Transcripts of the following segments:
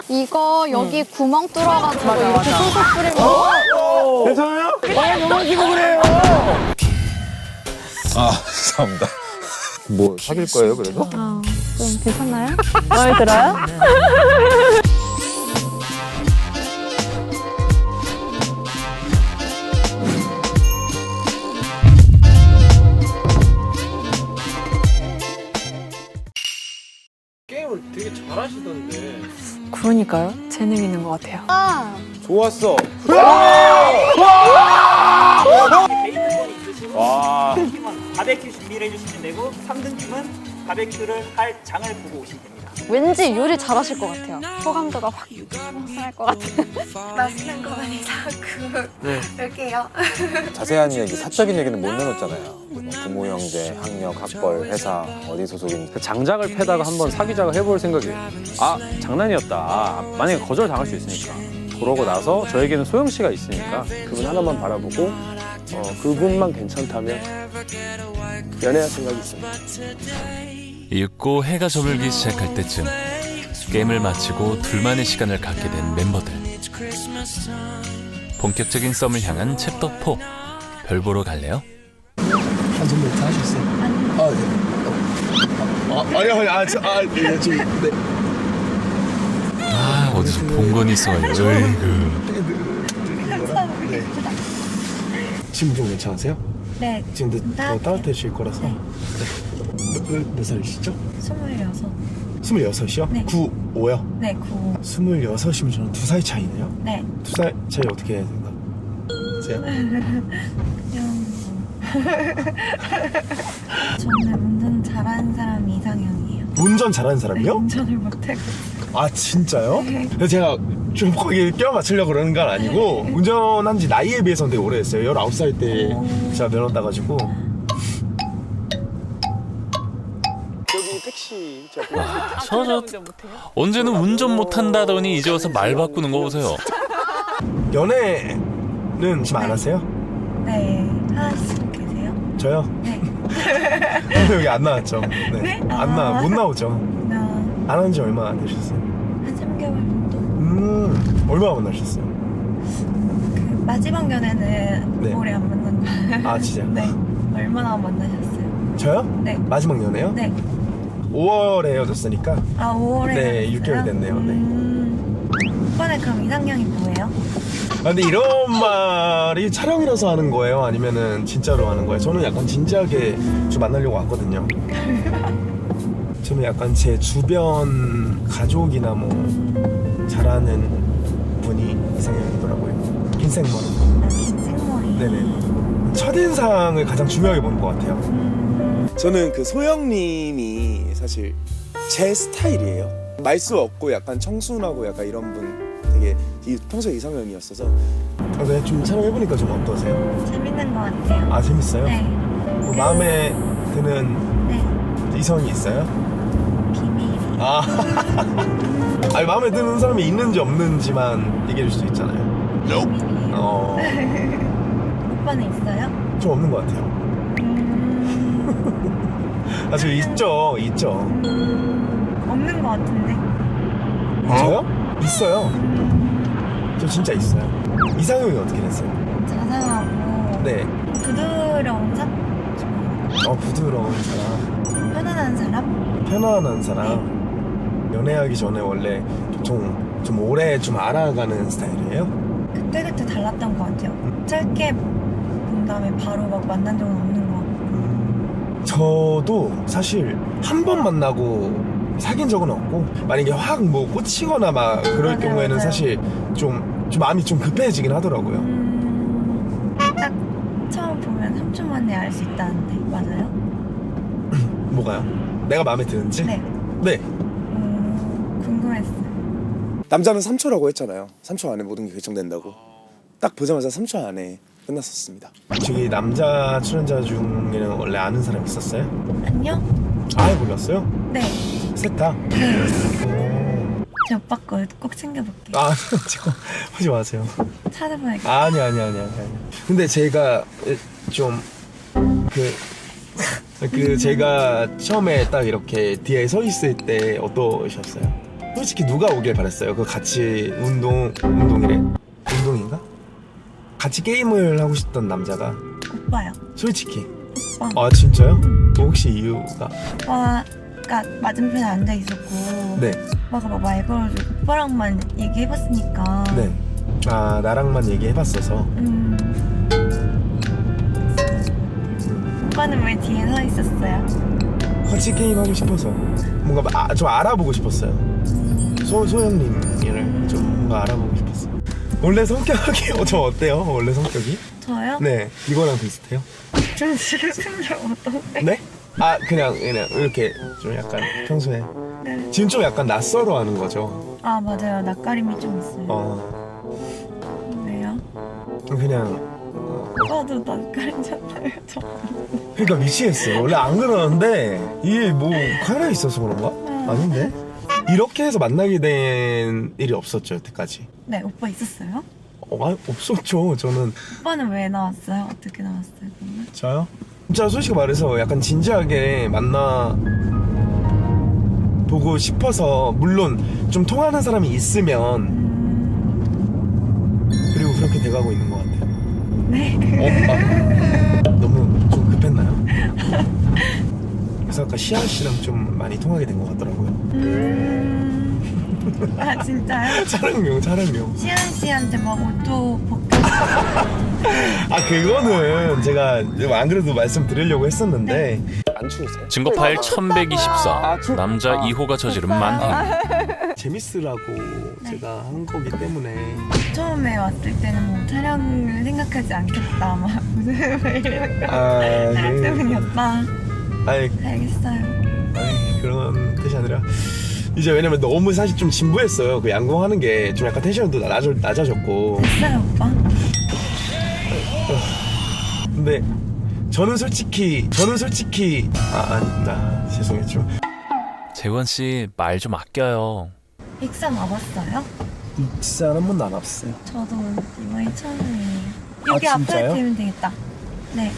이거 여기 구멍 뚫어가지고 이렇게 소스 뿌리면 괜찮아요? 넘어지고 그래요. 아, 죄송합니다. 뭐 사귈 거예요, 그래도? 좀 괜찮나요? 마음에 들어요? 게임을 되게 잘하시던데. 그러니까요. 재능 있는 것 같아요. 좋았어. 게이트권이 있으시고 와. 2등팀은 바베큐 준비를 해주시면 되고 3등팀은 바베큐를 할 장을 보고 오시면 됩니다. 왠지 요리 잘하실 것 같아요. 호감도가 확 상할 것 같아요. 맛있는 거 많이 사고 올게요. 자세한 얘기, 사적인 얘기는 못 나눴잖아요. 뭐 부모, 형제, 학력, 학벌, 회사, 어디 소속인지. 장작을 패다가 한번 사귀자고 해볼 생각이에요. 아, 장난이었다. 만약에 거절 당할 수 있으니까. 그러고 나서 저에게는 소영 씨가 있으니까 그분 하나만 바라보고 그분만 괜찮다면 연애할 생각이 있습니다. 잊고 해가 저물기 시작할 때쯤 게임을 마치고 둘만의 시간을 갖게 된 멤버들. 본격적인 썸을 향한 챕터 4. 별 보러 갈래요? 한숨 다 하셨어요? 아니요. 네, 지금 네. 아, 어디서 본 건 있어요. 어이구. 네. 지금 좀 괜찮으세요? 네. 지금 더 따뜻해질 거라서. 네. 몇 살이시죠? 26. 26이요? 네. 9, 5요? 네, 9. 26이면 저는 2살 차이네요? 네. 2살 차이 어떻게 해야 되나? 세요? 저는 운전 잘하는 사람이 이상형이에요. 운전 잘하는 사람이요? 운전을 못하고. 아 진짜요? 근데 제가 좀 거기 껴 맞추려고 그러는 건 아니고 운전한 지 나이에 비해서는 되게 오래됐어요. 19살 때 제가 면허 따가지고. 여기 택시 저 언제는 운전 못한다더니 이제 와서 말 바꾸는 거 보세요. 연애는 지금 안 하세요? 네. 하나씩 계세요? 저요? 네. 여기 안 나왔죠? 네. 못 나오죠? 안 한 지 얼마 안 되셨어요? 한 3개월 정도? 얼마나 만나셨어요? 그 마지막 연애는 네. 오래 안 만난다. 아 진짜요? 네. 얼마나 만나셨어요? 저요? 네. 마지막 연애요? 네. 5월에 헤어졌으니까. 아, 5월에 네, 헤어졌어요? 6개월 됐네요. 네. 오빠는 그럼 이상형이 뭐예요? 아, 근데 이런 말이 촬영이라서 하는 거예요? 아니면은 진짜로 하는 거예요? 저는 약간 진지하게 좀 만나려고 왔거든요. 저는 약간 제 주변 가족이나 뭐 잘하는 분이 이상형이더라고요. 흰 생머리. 아, 긴 생머리. 네네. 첫인상을 가장 중요하게 보는 것 같아요. 저는 그 소영님이 사실 제 스타일이에요. 말수 없고 약간 청순하고 약간 이런 분 되게 평소에 이상형이었어서. 네, 좀 촬영해보니까 좀 어떠세요? 재밌는 것 같아요. 아 재밌어요? 네. 뭐 마음에 드는 네. 이성이 있어요? 비밀이. 아 아니 마음에 드는 사람이 있는지 없는지만 얘기해 줄 수 있잖아요. 비밀이에요. 오빠는 있어요? 좀 없는 것 같아요. 아 저 있죠. 없는 것 같은데. 저요? 있어요. 저 진짜 있어요. 이상형이 어떻게 됐어요? 자상하고 네. 부드러운 사람? 부드러운 사람, 편안한 사람? 편안한 사람. 연애하기 전에 원래 좀 오래 좀 알아가는 스타일이에요? 그때그때 달랐던 것 같아요. 짧게 본 다음에 바로 막 만난 적은 없는 것 같고. 저도 사실 한 번 만나고 사귄 적은 없고, 만약에 확 뭐 꽂히거나 막 그럴 맞아요, 경우에는 맞아요. 사실 좀 마음이 좀 급해지긴 하더라고요. 딱 처음 보면 3초 만에 알 수 있다는데 맞아요? 뭐가요? 내가 마음에 드는지? 네. 네. 궁금했어요. 남자는 3초라고 했잖아요. 3초 안에 모든 게 결정된다고. 딱 보자마자 3초 안에 끝났었습니다. 저기 남자 출연자 중에는 원래 아는 사람 있었어요? 안녕? 아예 몰랐어요? 네. 셋 다? 제 오빠 거 꼭 챙겨볼게요. 아 지금 하지 마세요. 찾아봐야겠다. 아니. 근데 제가 좀 제가 처음에 딱 이렇게 뒤에 서 있을 때 어떠셨어요? 솔직히 누가 오길 바랬어요? 그 같이 운동이래? 운동인가? 같이 게임을 하고 싶던 남자가 오빠요. 솔직히. 오빠. 아 진짜요? 뭐 혹시 이유가? 오빠가 맞은편에 앉아 있었고 네. 오빠가 막 말 걸어주고 오빠랑만 얘기해봤으니까. 네. 아 나랑만 얘기해봤어서. 오빠는 왜 뒤에 서 있었어요? 같이 게임하고 싶어서 뭔가 좀 알아보고 싶었어요. 소영님을 좀 뭔가 알아보고 싶었어요. 원래 성격이 저 어때요? 원래 성격이? 저요? 네 이거랑 비슷해요. 좀 싫은데 어떤데? 네? 아 그냥 이렇게 좀 약간 평소에 네. 지금 좀 약간 낯설어 하는 거죠. 아 맞아요. 낯가림이 좀 있어요. 왜요? 그냥 오빠도 낯가리잖아요. 저. 그러니까 미치겠어. 원래 안 그러는데 이게 뭐 카메라 있어서 그런가? 아닌데? 이렇게 해서 만나게 된 일이 없었죠 여태까지. 네 오빠 있었어요? 없었죠. 저는. 오빠는 왜 나왔어요? 어떻게 나왔어요? 그러면? 저요? 진짜 솔직히 말해서 약간 진지하게 만나보고 싶어서 물론 좀 통하는 사람이 있으면 그리고 그렇게 돼가고 있는 것 같아요. 네. 너무 좀 급했나요? 그래서 아까 시아 씨랑 좀 많이 통하게 된 것 같더라고요. 아 진짜요? 촬영용. 시안 씨한테 막 옷도 벗겨. 그거는 제가 안 그래도 말씀드리려고 했었는데. 안 추우세요? 증거 파일 1124. 남자 2호가 저지른 만행. 재밌으라고 제가 한 거기 때문에. 처음에 왔을 때는 뭐 촬영을 생각하지 않겠다 막 무슨 이런 거 촬영 때문이었다. 알겠어요. 그런 뜻이 아니라 이제 왜냐면 너무 사실 좀 진부했어요. 그 양궁하는 게 좀 약간 텐션도 낮아졌고. 됐어요 오빠? 근데 저는 솔직히 죄송해요 좀. 재원 씨 말 좀 아껴요. 익산 와봤어요? 익산 한 번도 안 와봤어요. 저도 이번이 처음이에요. 여기 앞에 진짜요? 되면 되겠다. 네.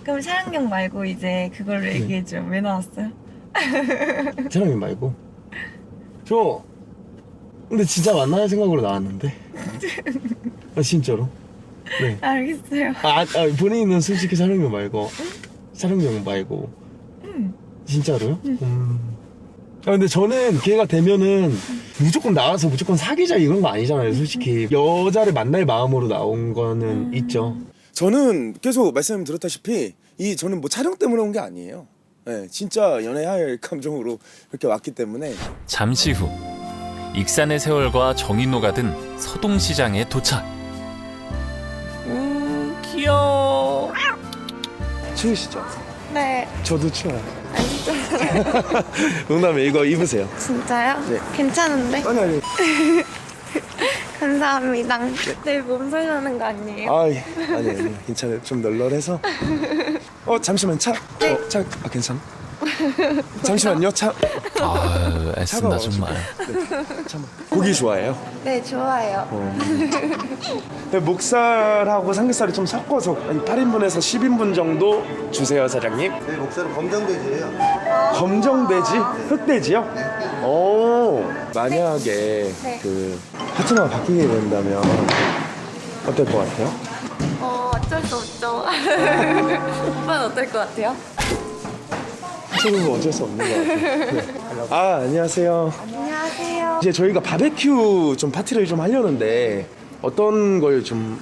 그럼 촬영용 말고 이제 그걸로 얘기해줘. 왜 나왔어요? 촬영이 말고. 저 근데 진짜 만날 생각으로 나왔는데. 진짜로. 네. 알겠어요. 본인은 솔직히 촬영용 말고. 진짜로요? 근데 저는 기회가 되면은 무조건 나와서 무조건 사귀자 이런 거 아니잖아요. 솔직히 여자를 만날 마음으로 나온 거는 있죠. 저는 계속 말씀드렸다시피 저는 뭐 촬영 때문에 온 게 아니에요. 네, 진짜 연애할 감정으로 이렇게 왔기 때문에. 잠시 후 익산의 세월과 정인호가 든 서동시장에 도착. 귀여워. 추우시죠? 네. 저도 추워요. 농담에 이거 입으세요. 진짜요? 네. 괜찮은데? 아니. 감사합니다. 내일 몸살 나는 거 아니에요? 아니 괜찮아요. 좀 널널해서. 잠시만 차. 차 괜찮아? 잠시만요 차. 애쓴다 정말. 고기 좋아해요? 네, 좋아요. 목살하고 삼겹살을 좀 섞어서 8인분에서 10인분 정도 주세요 사장님. 네, 목살은 검정돼지예요. 검정돼지? 흑돼지요? 오. 만약에 네. 그 파트너가 바뀌게 된다면 어떨 것 같아요? 어쩔 수 없죠. 오빠는 어떨 것 같아요? 저는 어쩔 수 없는 것 같아요. 네. 안녕하세요. 안녕하세요. 이제 저희가 바베큐 좀 파티를 좀 하려는데 어떤 걸 좀.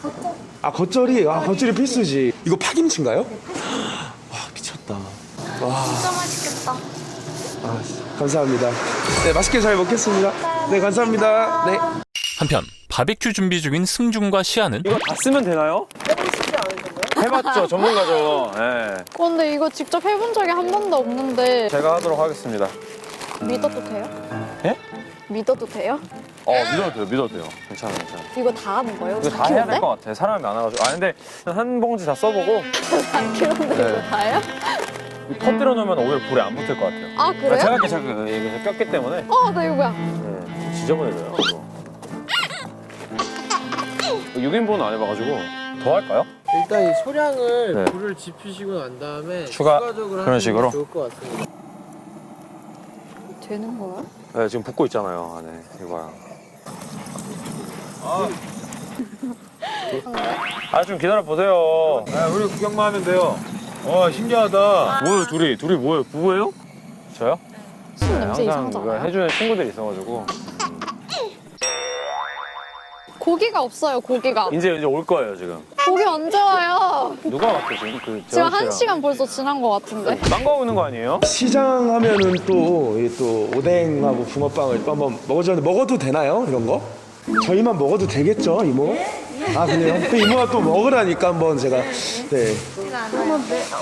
겉절이. 겉절이 필수지. 이거 파김치인가요? 와 미쳤다. 와. 진짜 맛있겠다. 감사합니다. 네 맛있게 잘 먹겠습니다. 네 감사합니다. 네. 한편 바베큐 준비 중인 승준과 시아는 이거 다 쓰면 되나요? 해봤죠, 전문가죠. 네. 근데 이거 직접 해본 적이 한 번도 없는데 제가 하도록 하겠습니다. 믿어도 돼요? 예? 믿어도 돼요? 믿어도 돼요. 괜찮아요. 이거 다 하는 거예요? 이거 다 해야 될 것 같아. 사람이 많아가지고. 근데 한 봉지 다 써보고 4kg인데 네. 이거 다예요? 터뜨려 놓으면 오히려 불에 안 붙을 것 같아요. 아 그래요? 제가 계속 이게 꼈기 때문에 나 이거 뭐야? 네, 지저분해져요. 6인분은 안 해봐가지고 더 할까요? 일단 이 소량을 네. 불을 지피시고 난 다음에 추가 추가적으로 그런 하시는 게 식으로? 좋을 것 같습니다. 되는 거야? 네, 지금 붓고 있잖아요 안에 이거야. 좀 기다려 보세요. 우리 구경만 하면 돼요. 신기하다. 뭐예요 둘이 뭐예요? 부부예요? 저요? 술 냄새 항상 이상하지 그거 않아요? 해주는 친구들이 있어가지고 고기가 없어요, 고기가. 이제 올 거예요 지금. 고기 언제 와요? 누가 왔어 지금? 그 지금 재원 씨랑. 1시간 벌써 지난 것 같은데. 딴거 오는 거 아니에요? 시장 하면은 또 오뎅하고 붕어빵을 또 한번 먹어줬는데 먹어도 되나요? 이런 거? 저희만 먹어도 되겠죠, 이모? 아 그래요? 또 이모가 또 먹으라니까 한번 제가 네.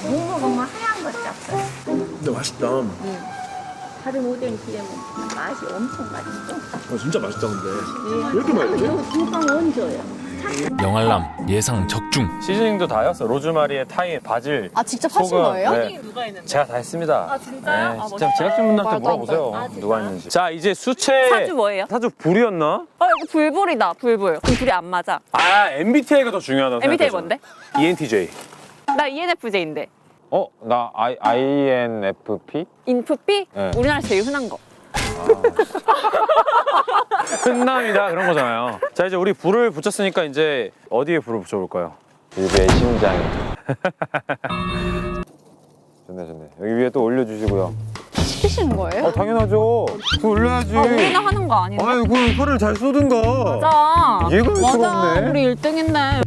못 먹으면 하얀 거 잡고. 근데 맛있다. 다른 오뎅 비례 먹으면 맛이 엄청 맛있어. 진짜 맛있다 근데. 왜 이렇게 맛있지? 그리고 붕어빵 얹어요. 영알람 예상 적중. 시즈닝도 다 했어. 로즈마리에 타임, 바질. 아, 직접 하신 소금. 거예요? 네. 제가 다 했습니다. 아 진짜요? 네, 진짜 제작진분들한테 말도 안 돼. 물어보세요. 누가 했는지. 자 이제 수채. 사주 뭐예요? 사주 불이었나? 이거 불불이다, 불불. 그럼 둘이 안 맞아. MBTI가 더 중요하다고 MBTI 생각해요, 뭔데? 저는. ENTJ. 나 ENFJ인데. 나 INFP? 인프피? 네. 우리나라에서 제일 흔한 거. 흔남이다 그런 거잖아요. 자 이제 우리 불을 붙였으니까 이제 어디에 불을 붙여볼까요? 일베의 심장에. 좋네. 여기 위에 또 올려주시고요. 시키시는 거예요? 당연하죠. 그거 올려야지. 우리는 하는 거 아닌데? 아이고, 혀를 잘 쏘든가. 맞아. 이해가 갈 수가 맞아, 없네. 우리 1등인데.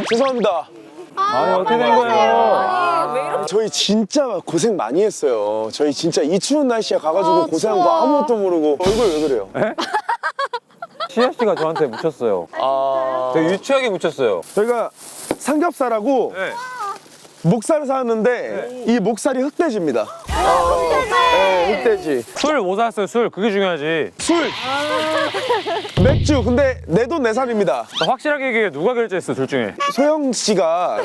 죄송합니다. 아니, 어떻게 된 거예요? 왜 이렇게 저희 진짜 고생 많이 했어요. 저희 진짜 이 추운 날씨에 가가지고 고생한 거 추워. 아무것도 모르고 얼굴 왜 그래요? 시아 씨가 저한테 묻혔어요. 되게 유치하게 묻혔어요. 저희가 삼겹살하고 네. 목살을 사왔는데 이 목살이 흑돼지입니다. 네, 흑돼지. 술 뭐 샀어요? 술 그게 중요하지. 술, 맥주. 근데 내 돈 내 살입니다. 확실하게 얘기해. 누가 결제했어 둘 중에? 소영 씨가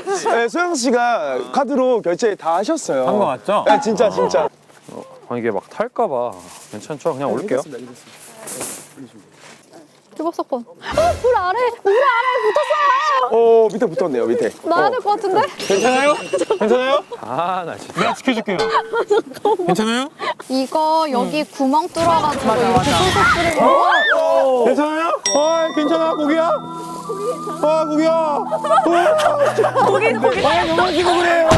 카드로 결제 다 하셨어요. 한 거 맞죠? 네, 진짜. 이게 막 탈까 봐. 괜찮죠? 그냥 올릴게요. 뚜벅사건. 불 아래 붙었어요. 밑에 붙었네요, 밑에. 나야 될 것 같은데? 괜찮아요? 괜찮아요? 나 진짜. 내가 지켜줄게요. 괜찮아요? 이거 여기 구멍 뚫어가지고 이렇게 소스 뿌리고. 괜찮아요? 괜찮아, 고기야? 고기야. 고기. 넘어지고 그래요.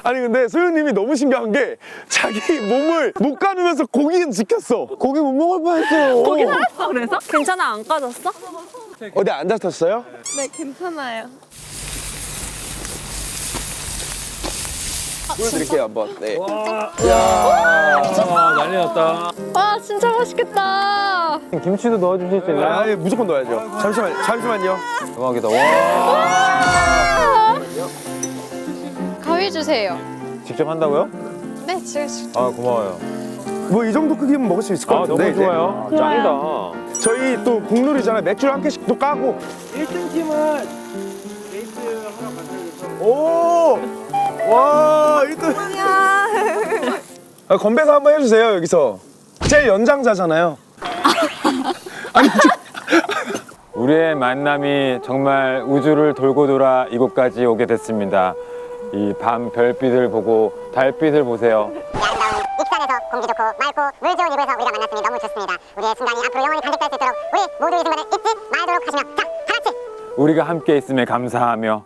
아니 근데 소영님이 너무 신기한 게 자기 몸을 못 가누면서 고기는 지켰어. 고기 못 먹을 뻔했어요. 고기 살았어, 그래서? 괜찮아, 안 까졌어? 어디 안 다쳤어요? 네, 괜찮아요. 보여드릴게요 한번. 네. 난리 났다. 와, 진짜 맛있겠다. 김치도 넣어주실 수 있나요? 무조건 넣어야죠. 잠시만요. 대박이다. 와. 가위 주세요. 직접 한다고요? 네, 지금. 고마워요. 뭐 이 정도 크기면 먹을 수 있을 것 같은데. 너무 좋아요. 짱이다. 저희 또 국룰이잖아요. 맥주를 한 캔씩 또 까고. 1등 팀은 레이스 하러 가세요. 오! 와, 1등. 건배사 한번 해주세요, 여기서. 제일 연장자잖아요. 우리의 만남이 정말 우주를 돌고 돌아 이곳까지 오게 됐습니다. 이 밤 별빛을 보고 달빛을 보세요. 아름다운 익산에서 공기 좋고 맑고 물 좋은 이곳에서 우리가 만났으니 너무 좋습니다. 우리의 순간이 앞으로 영원히 간직될 수 있도록 우리 모두 이 순간을 잊지 말도록 하시며 자, 다 같이! 우리가 함께 있음에 감사하며.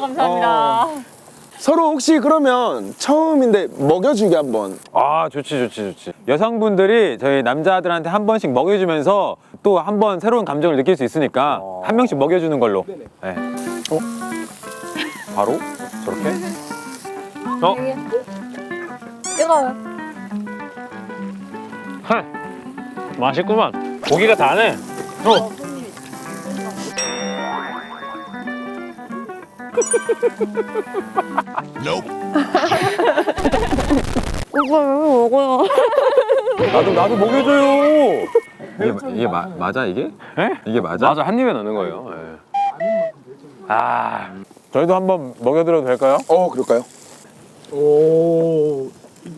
감사합니다. 서로 혹시 그러면 처음인데 먹여주기 한번. 좋지. 여성분들이 저희 남자들한테 한 번씩 먹여주면서 또 한 번 새로운 감정을 느낄 수 있으니까 한 명씩 먹여주는 걸로. 네. 바로? 저렇게? 뜨거워요. 맛있구만. 고기가 다네. 오빠 왜 먹어요? 나도 먹여줘요. 이게 맞아 이게? 이게 맞아? 맞아, 한 입에 넣는 거예요. 저희도 한번 먹여드려도 될까요? 그럴까요?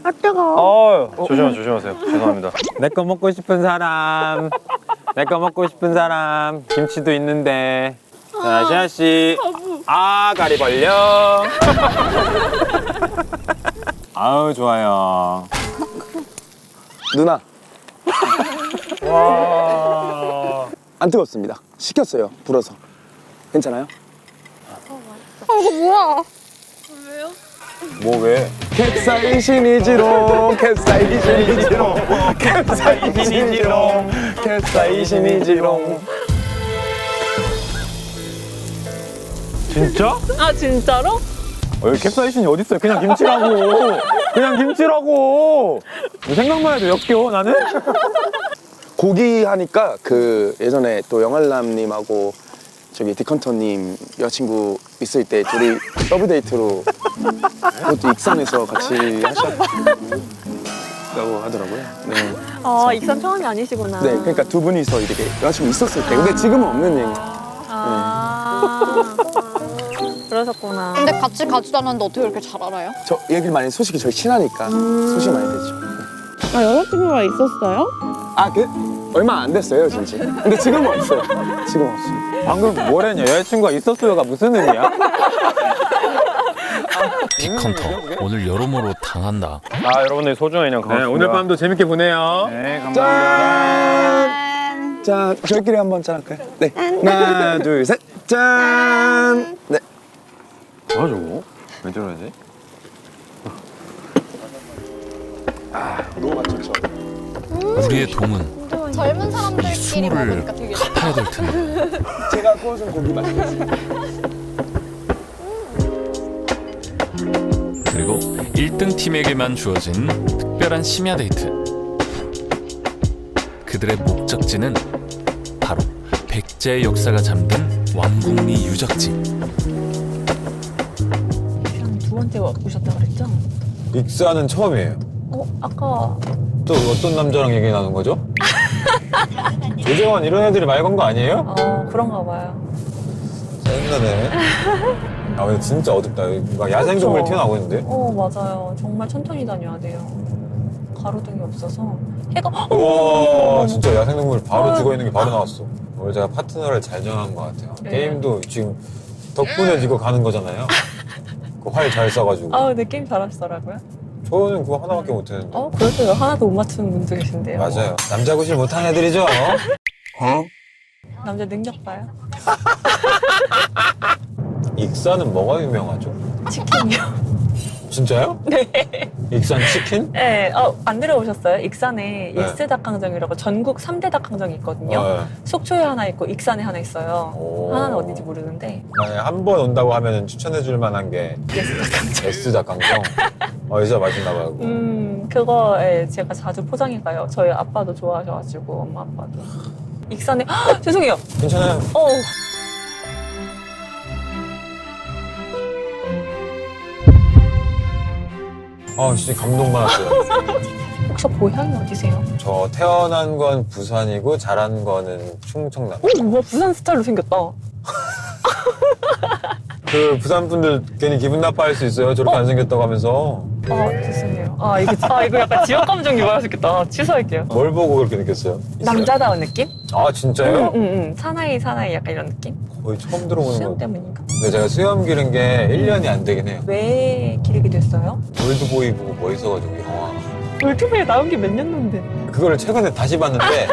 아, 뜨거워. 조심하세요. 죄송합니다. 내 거 먹고 싶은 사람. 내 거 먹고 싶은 사람. 김치도 있는데. 자, 시아 씨. 가리 벌려. 아우 좋아요. 누나 와. 안 뜨겁습니다. 식혔어요. 불어서. 괜찮아요? 뭐 왜? 캡사이신이지롱 캡사이신이지롱 캡사이신이지롱 캡사이신이지롱. 진짜? 아 진짜로? 여기 캡사이신이 어딨어요? 그냥 김치라고. 그냥 김치라고. 생각만 해도 역겨워 나는. 고기 하니까 그 예전에 또 영알남님하고 저기 디컨터님 여자친구 있을 때 둘이 더블 데이트로 그것도 익산에서 같이 하셨다고 하더라고요. 네. 아 익산 처음이 아니시구나. 네, 그러니까 두 분이서 이렇게 여자친구 있었을 때. 근데 지금은 없는 얘기. 아 그러셨구나. 근데 같이 가지도 않았는데 어떻게 그렇게 잘 알아요? 저 얘기를 많이 소식이 저희 친하니까 소식 많이 되죠. 아 여자친구가 있었어요? 아, 그 얼마 안 됐어요, 진짜. 근데 지금은 없어요. 지금 없어요. 방금 뭐랬냐? 여자친구가 있었어요가 무슨 의미야? 빅헌터 오늘 여러모로 당한다. 아 여러분들 소중한 인형 고맙습니다. 네, 오늘 밤도 재밌게 보내요. 네 감사합니다. 짠! 자, 저희끼리 한번 짠 할까요? 네. 하나, 둘, 셋. 짠! 네. 뭐야 저거? 왜 저러지? 너무 맛좋죠. 우리의 동은 젊은 이 사람들끼리 수모를 먹으니까 되게 갚아야 될 텐데. 제가 구워준 고기 맛있겠습니다. 그리고 1등 팀에게만 주어진 특별한 심야 데이트. 그들의 목적지는 바로 백제의 역사가 잠든 왕궁리 유적지. 두 번째 오셨다 그랬죠? 익사는 처음이에요. 아까 또 어떤 남자랑 얘기 나눈 거죠? 조재환 이런 애들이 말 건 거 아니에요? 그런가 봐요. 짜증나네. 아 근데 진짜 어둡다. 여기 막 야생동물 그쵸. 튀어나오고 있는데? 맞아요. 정말 천천히 다녀야 돼요. 가로등이 없어서 해가 우와 진짜 야생동물 바로 죽어있는 게 바로 나왔어. 오늘 제가 파트너를 잘 정한 것 같아요. 네. 게임도 지금 덕분에 이거 가는 거잖아요. 그 활 잘 써가지고. 근데 게임 잘하시더라고요. 저는 그거 하나밖에 못했는데. 그래도 하나도 못 맞추는 분도 계신데요. 맞아요. 남자 구실 못하는 애들이죠. 남자 능력 봐요. 익사는 뭐가 유명하죠? 치킨이요. 진짜요? 네. 익산 치킨? 네. 안 들어오셨어요? 익산에 네. 예스 닭강정이라고 전국 3대 닭강정이 있거든요. 네. 속초에 하나 있고 익산에 하나 있어요. 오. 하나는 어딘지 모르는데 만약에 한 번 온다고 하면 추천해줄 만한 게 예스 닭강정. S 닭강정. 진짜 맛있나 봐요. 그거 제가 자주 포장해 가요. 저희 아빠도 좋아하셔가지고 엄마 아빠도. 익산에 죄송해요. 괜찮아요. 진짜 감동받았어요. 혹시 고향이 어디세요? 저 태어난 건 부산이고 자란 거는 충청남. 뭐야 부산 스타일로 생겼다. 그 부산 분들 괜히 기분 나빠할 수 있어요. 저렇게 안 생겼다고 하면서. 죄송해요. 이거 약간 지역 감정 유발할 수 있겠다. 취소할게요. 뭘 보고 그렇게 느꼈어요? 남자다운 느낌? 아 진짜요? 사나이 약간 이런 느낌? 거의 처음 들어보는 수염 거. 때문인가? 근데 제가 수염 기른 게 1년이 안 되긴 해요. 왜 기르게 됐어요? 올드보이 보고 멋있어가지고 영화. 올드보이에 나온 게 몇 년도인데? 그거를 최근에 다시 봤는데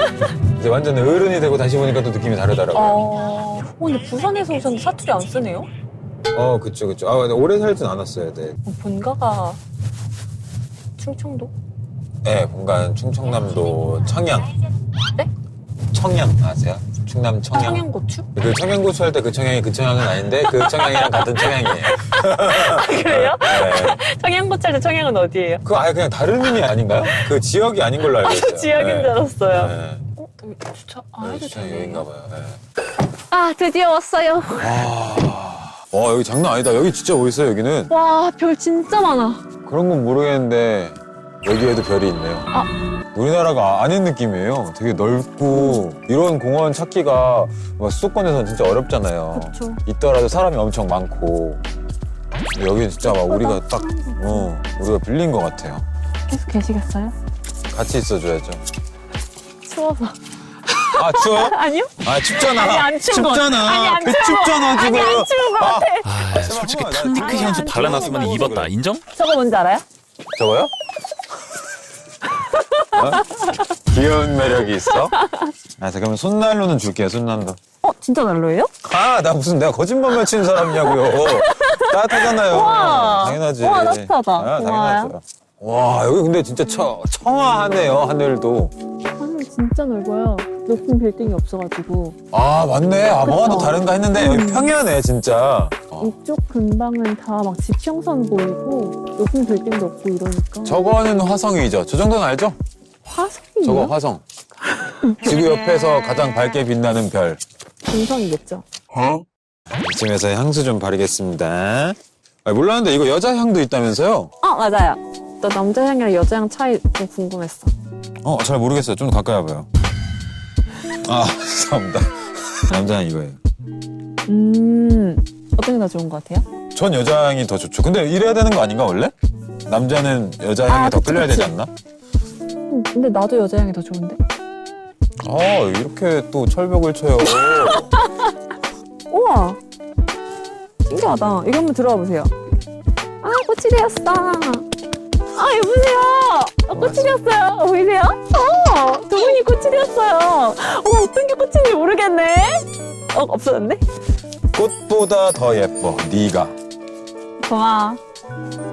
이제 완전 어른이 되고 다시 보니까 또 느낌이 다르더라고요. 근데 부산에서 오셨는데 사투리 안 쓰네요? 그쵸. 근데 오래 살진 않았어요. 네. 본가가 충청도? 네, 본관 충청남도 청양. 네? 청양 아세요? 충남 청양. 청양고추? 그 청양고추 할 때 그 청양이 그 청양은 아닌데 그 청양이랑 같은 청양이에요. 그래요? 네. 청양고추 할 때 청양은 어디예요? 그거 아예 그냥 다른 의미 아닌가요? 그 지역이 아닌 걸로 알고 있어요. 지역인 줄 알았어요. 네. 주차 네, 주차는 여긴가 봐요. 네. 드디어 왔어요. 여기 장난 아니다. 여기 진짜 멋있어요, 여기는. 와, 별 진짜 많아. 그런 건 모르겠는데 여기에도 별이 있네요. 우리나라가 아닌 느낌이에요. 되게 넓고 이런 공원 찾기가 수도권에서는 진짜 어렵잖아요. 그쵸. 있더라도 사람이 엄청 많고. 근데 여기는 진짜 막 우리가 딱 우리가 빌린 것 같아요. 계속 계시겠어요? 같이 있어줘야죠. 추워서. 추워요? 아니요? 춥잖아. 아니, 안 추운 거. 춥잖아. 아니, 안 추운 거. 춥잖아, 지금. 안 추운 거 같아. 솔직히 탕리크 향수 발라놨으면 입었다. 인정? 저거 뭔지 알아요? 저거요? 어? 귀여운 매력이 있어? 아, 잠깐만 손난로는 줄게요, 손난로. 진짜 난로예요? 아, 나 무슨 내가 거짓말만 치는 사람이냐고요. 따뜻하잖아요. 우와. 당연하지. 우와, 따뜻하다. 아, 당연하죠. 와, 여기 근데 진짜 청아하네요, 하늘도. 하늘 진짜 넓어요. 높은 빌딩이 없어가지고. 아, 맞네. 아, 뭐가 더 그쵸? 다른가 했는데 여기 평야네, 진짜. 이쪽 근방은 다 막 지평선 보이고 높은 빌딩도 없고 이러니까. 저거는 화성이죠. 저 정도는 알죠? 화성이요? 저거 화성. 지구 옆에서 가장 밝게 빛나는 별. 금성이겠죠. 이쯤에서 향수 좀 바르겠습니다. 아, 몰랐는데 이거 여자 향도 있다면서요? 맞아요. 나 남자 향이랑 여자 향 차이 좀 궁금했어. 잘 모르겠어요. 좀 더 가까이 와봐요. 아, 죄송합니다. 남자 향 이거예요. 어떤 게 더 좋은 것 같아요? 전 여자 향이 더 좋죠. 근데 이래야 되는 거 아닌가 원래? 남자는 여자 향이 더 그치, 끌려야 그치. 되지 않나? 근데 나도 여자 향이 더 좋은데? 이렇게 또 철벽을 쳐요. 우와! 신기하다. 이거 한번 들어와 보세요. 꽃이 되었어. 여보세요. 꽃이 되었어요. 보이세요? 두 분이 꽃이 되었어요. 어떤 게 꽃인지 모르겠네. 없어졌네? 꽃보다 더 예뻐, 네가. 고마워.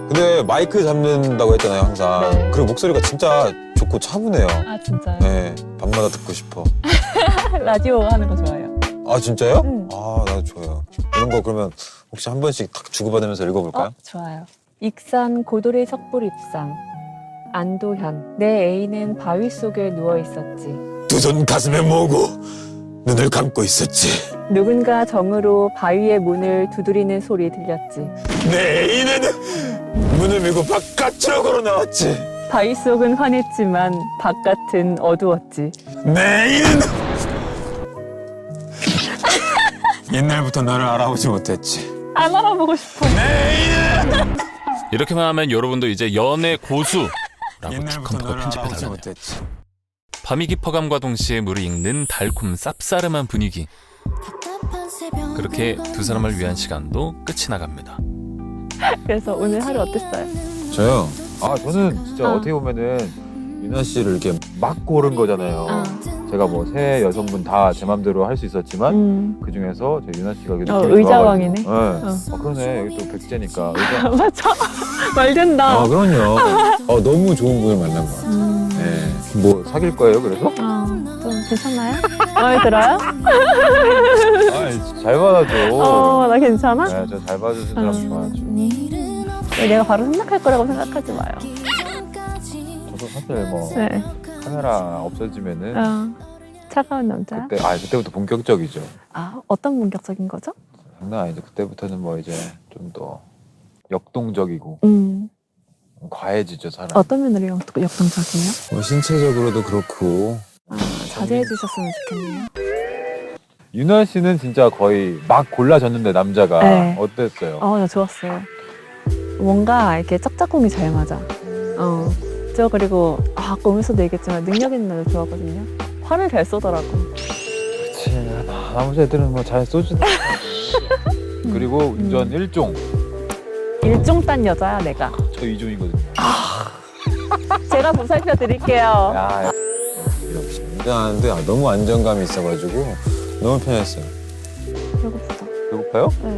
근데 마이크 잡는다고 했잖아요, 항상. 네. 그리고 목소리가 진짜 좋고 차분해요. 진짜요? 네, 밤마다 듣고 싶어. 라디오 하는 거 좋아해요. 아, 진짜요? 응. 나도 좋아요. 이런 거 그러면 혹시 한 번씩 탁 주고받으면서 읽어볼까요? 좋아요. 익산 고돌의 석불입상. 안도현. 내 애인은 바위 속에 누워 있었지. 두 손 가슴에 모으고 눈을 감고 있었지. 누군가 정으로 바위의 문을 두드리는 소리 들렸지. 내 애인은 문을 밀고 바깥쪽으로 나왔지. 바위 속은 환했지만 바깥은 어두웠지. 내 애인은 옛날부터 너를 알아보지 못했지. 안 알아보고 싶어. 내 애인은 이렇게만 하면 여러분도 이제 연애 고수라고 옛날부터 컴퓨터 너를 알아보지 편집해달라네요. 못했지. 밤이 깊어감과 동시에 물을 익는 달콤 쌉싸름한 분위기. 그렇게 두 사람을 위한 시간도 끝이 나갑니다. 그래서 오늘 하루 어땠어요? 저요? 저는 진짜 어떻게 보면은 유나 씨를 이렇게 막 고른 거잖아요. 제가 뭐 세 여성분 다 제 맘대로 할 수 있었지만 그 중에서 제 유나 씨가 의자왕이네. 네. 그러네. 여기 또 백제니까. 맞아. 말 된다. 그럼요. 너무 좋은 분을 만난 것 같아요. 네. 뭐 사귈 거예요, 그래서? 좀 괜찮나요? 마음에 들어요? 잘 받아줘. 나 괜찮아? 네, 저 잘 받아주는 사람 좋아하죠. 내가 바로 생각할 거라고 생각하지 마요. 저도 사실 뭐 네. 카메라 없어지면은 차가운 남자. 그때부터 본격적이죠. 어떤 본격적인 거죠? 장난 아니죠. 그때부터는 뭐 이제 좀 더 역동적이고 과해지죠, 사람. 어떤 면으로 역동적이에요? 뭐 신체적으로도 그렇고. 자제해 주셨으면 좋겠네요. 유나 씨는 진짜 거의 막 골라졌는데 남자가 네. 어땠어요? 나 좋았어요. 뭔가 이렇게 짝짝꿍이 잘 맞아. 저 그리고 아까 오면서도 얘기했지만 능력 있는 남자 좋아하거든요. 화를 잘 쏘더라고. 그치. 나머지 애들은 뭐 잘 쏘지도 않고. 그리고 운전 1종. 일종딴 여자야 내가. 저 2종이거든요. 제가 보살펴 드릴게요. 야, 역시 운전하는데 너무 안정감이 있어가지고 너무 편했어요. 배고프다. 배고파요? 네.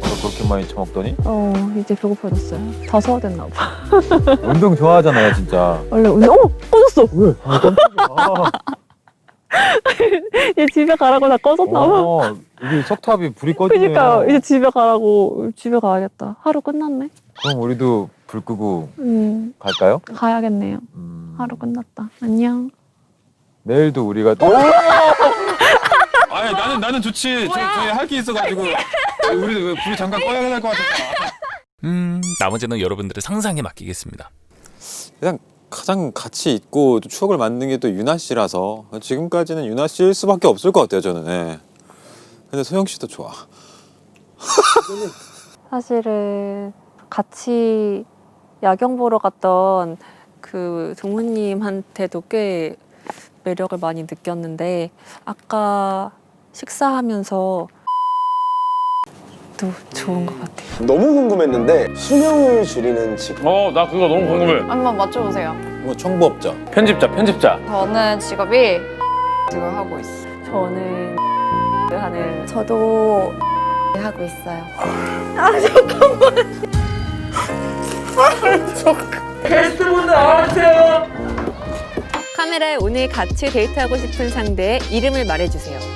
오늘 그렇게 많이 처먹더니? 이제 배고파졌어요. 다 소화됐나 봐. 운동 좋아하잖아요, 진짜. 원래 오늘 꺼졌어. 왜? 깜짝이야. 얘 집에 가라고 다 꺼졌나 봐. 여기 석탑이 불이 꺼지네요. 그러니까요. 이제 집에 가라고. 집에 가야겠다. 하루 끝났네. 그럼 우리도 불 끄고 갈까요? 가야겠네요. 하루 끝났다. 안녕. 내일도 우리가 아니 나는 좋지. 저희 할 게 있어가지고 우리 불이 잠깐 꺼야 될 것 같아서. 나머지는 여러분들의 상상에 맡기겠습니다. 그냥 가장 같이 있고 또 추억을 만든 게 또 유나 씨라서 지금까지는 유나 씨일 수밖에 없을 것 같아요, 저는. 네. 근데 소영 씨도 좋아. 사실은 같이 야경 보러 갔던 그 동무님한테도 꽤 매력을 많이 느꼈는데 아까 식사하면서 것도 좋은 것 같아요. 너무 궁금했는데 수명을 줄이는 직업. 나 그거 너무 궁금해. 한번 맞춰보세요. 뭐 청부업자. 편집자. 저는 직업이 지금 하고 있어요. 저는 하는 저도 하고 있어요. 카메라에 오늘 같이 데이트하고 싶은 상대의 이름을 말해주세요.